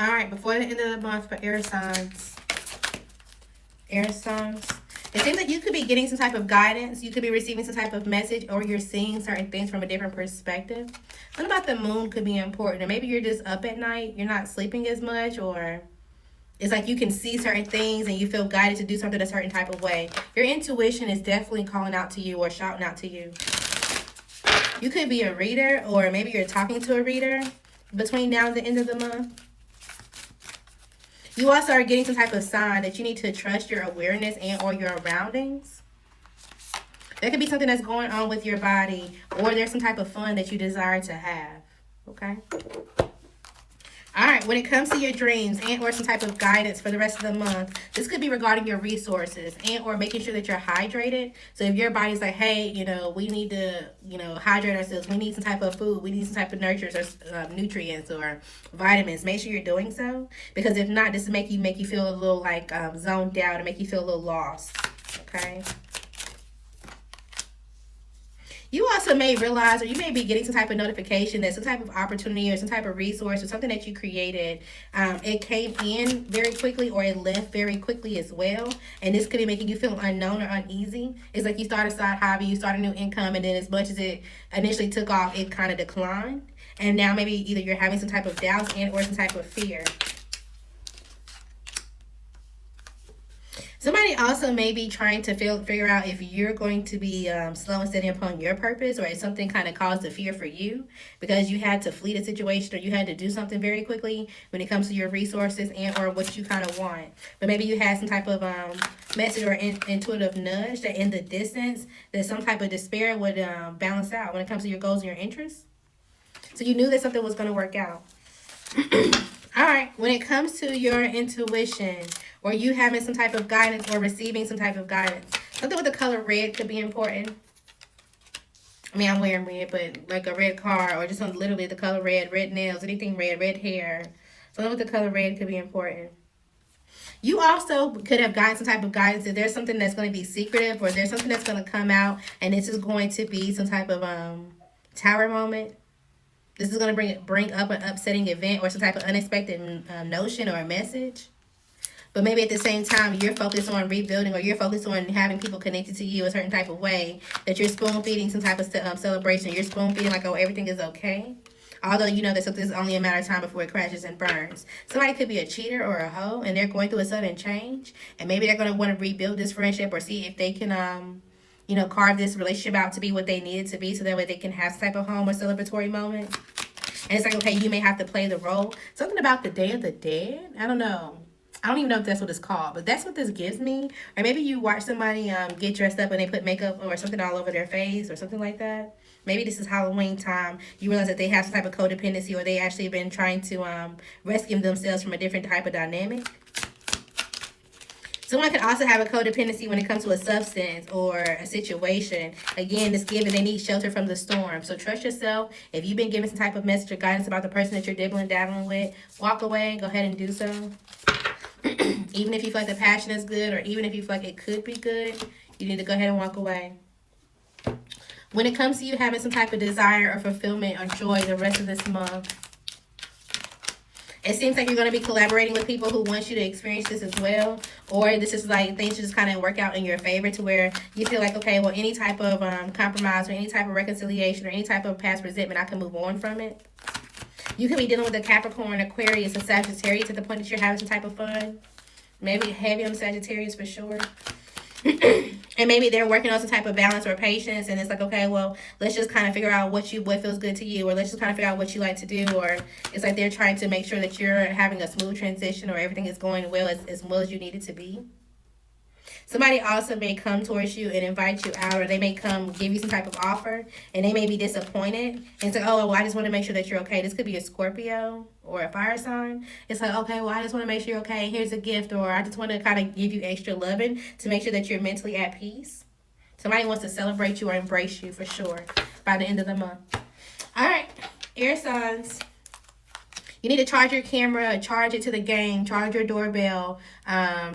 All right, before the end of the month for air signs. Air signs. It seems like you could be getting some type of guidance. You could be receiving some type of message, or you're seeing certain things from a different perspective. Something about the moon could be important. Or maybe you're just up at night. You're not sleeping as much, or it's like you can see certain things and you feel guided to do something a certain type of way. Your intuition is definitely calling out to you or shouting out to you. You could be a reader, or maybe you're talking to a reader between now and the end of the month. You also are getting some type of sign that you need to trust your awareness and or your surroundings. There could be something that's going on with your body, or there's some type of fun that you desire to have. Okay? All right, when it comes to your dreams and or some type of guidance for the rest of the month, this could be regarding your resources and or making sure that you're hydrated. So if your body's like, hey, we need to, hydrate ourselves. We need some type of food. We need some type of nurtures or nutrients or vitamins. Make sure you're doing so. Because if not, this will make you feel a little like zoned out and make you feel a little lost. Okay? You also may realize, or you may be getting some type of notification that some type of opportunity or some type of resource or something that you created, it came in very quickly or it left very quickly as well. And this could be making you feel unknown or uneasy. It's like you start a side hobby, you start a new income, and then as much as it initially took off, it kind of declined. And now maybe either you're having some type of doubts and or some type of fear. Somebody also may be trying to figure out if you're going to be slow and steady upon your purpose, or if something kind of caused the fear for you because you had to flee the situation or you had to do something very quickly when it comes to your resources and or what you kind of want. But maybe you had some type of message or intuitive nudge that in the distance that some type of despair would balance out when it comes to your goals and your interests. So you knew that something was going to work out. All right, when it comes to your intuition, or you having some type of guidance or receiving some type of guidance, something with the color red could be important. I mean, I'm wearing red, but like a red car, or just literally the color red, red nails, anything red, red hair. Something with the color red could be important. You also could have gotten some type of guidance that there's something that's going to be secretive, or there's something that's going to come out, and this is going to be some type of tower moment. This is going to bring up an upsetting event or some type of unexpected notion or a message. But maybe at the same time, you're focused on rebuilding, or you're focused on having people connected to you a certain type of way, that you're spoon-feeding some type of celebration. You're spoon-feeding like, oh, everything is okay. Although you know that something's only a matter of time before it crashes and burns. Somebody could be a cheater or a hoe, and they're going through a sudden change. And maybe they're going to want to rebuild this friendship or see if they can, carve this relationship out to be what they need it to be, so that way they can have some type of home or celebratory moment. And it's like, okay, you may have to play the role. Something about the Day of the Dead. I don't know. I don't even know if that's what it's called, but that's what this gives me. Or maybe you watch somebody get dressed up and they put makeup or something all over their face or something like that. Maybe this is Halloween time. You realize that they have some type of codependency, or they actually been trying to rescue themselves from a different type of dynamic. Someone could also have a codependency when it comes to a substance or a situation. Again, it's given they need shelter from the storm. So trust yourself. If you've been given some type of message or guidance about the person that you're dabbling with, walk away. Go ahead and do so. Even if you feel like the passion is good, or even if you feel like it could be good, you need to go ahead and walk away. When it comes to you having some type of desire or fulfillment or joy the rest of this month, it seems like you're going to be collaborating with people who want you to experience this as well. Or this is like things just kind of work out in your favor, to where you feel like, okay, well, any type of compromise or any type of reconciliation or any type of past resentment, I can move on from it. You could be dealing with a Capricorn, Aquarius, or Sagittarius at the point that you're having some type of fun. Maybe heavy on Sagittarius for sure. And maybe they're working on some type of balance or patience, and it's like, okay, well, let's just kind of figure out what feels good to you, or let's just kind of figure out what you like to do. Or it's like they're trying to make sure that you're having a smooth transition, or everything is going well as well as you need it to be. Somebody also may come towards you and invite you out, or they may come give you some type of offer, and they may be disappointed and say, oh, well, I just want to make sure that you're okay. This could be a Scorpio or a fire sign. It's like, okay, well, I just want to make sure you're okay. Here's a gift, or I just want to kind of give you extra loving to make sure that you're mentally at peace. Somebody wants to celebrate you or embrace you for sure by the end of the month. All right, air signs. You need to charge your camera, charge it to the game, charge your doorbell,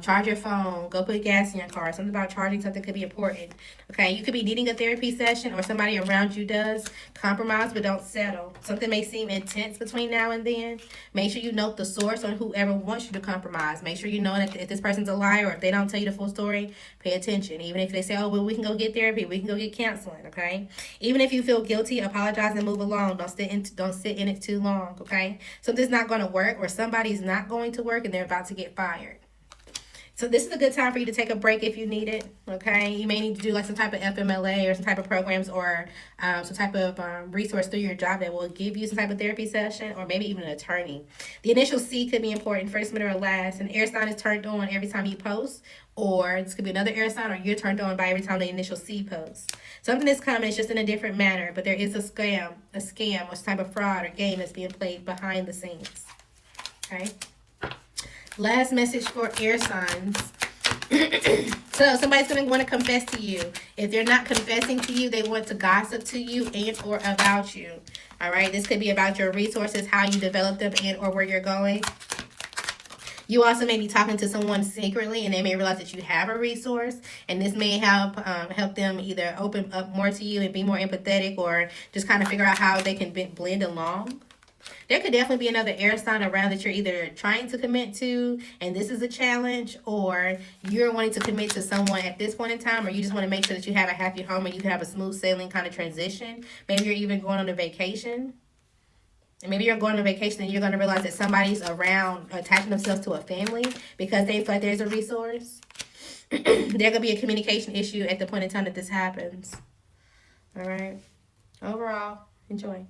charge your phone, go put gas in your car. Something about charging something could be important. Okay, you could be needing a therapy session or somebody around you does. Compromise, but don't settle. Something may seem intense between now and then. Make sure you note the source on whoever wants you to compromise. Make sure you know that if this person's a liar or if they don't tell you the full story, pay attention. Even if they say, oh, well, we can go get therapy, we can go get counseling, okay? Even if you feel guilty, apologize and move along. Don't sit in it too long, okay? Something's not going to work or somebody's not going to work and they're about to get fired. So this is a good time for you to take a break if you need it, okay? You may need to do like some type of FMLA or some type of programs or some type of resource through your job that will give you some type of therapy session or maybe even an attorney. The initial C could be important, first, middle, or last. An air sign is turned on every time you post, or this could be another air sign, or you're turned on by every time the initial C posts. Something is coming, it's just in a different manner, but there is a scam or some type of fraud or game that's being played behind the scenes, okay? Last message for air signs. So somebody's going to want to confess to you. If they're not confessing to you, they want to gossip to you and or about you. All right. This could be about your resources, how you develop them and or where you're going. You also may be talking to someone secretly and they may realize that you have a resource, and this may help them either open up more to you and be more empathetic or just kind of figure out how they can blend along. There could definitely be another air sign around that you're either trying to commit to, and this is a challenge, or you're wanting to commit to someone at this point in time, or you just want to make sure that you have a happy home and you can have a smooth sailing kind of transition. Maybe you're even going on a vacation. And maybe you're going on a vacation and you're going to realize that somebody's around attaching themselves to a family because they feel like there's a resource. There could be a communication issue at the point in time that this happens. All right. Overall, enjoy.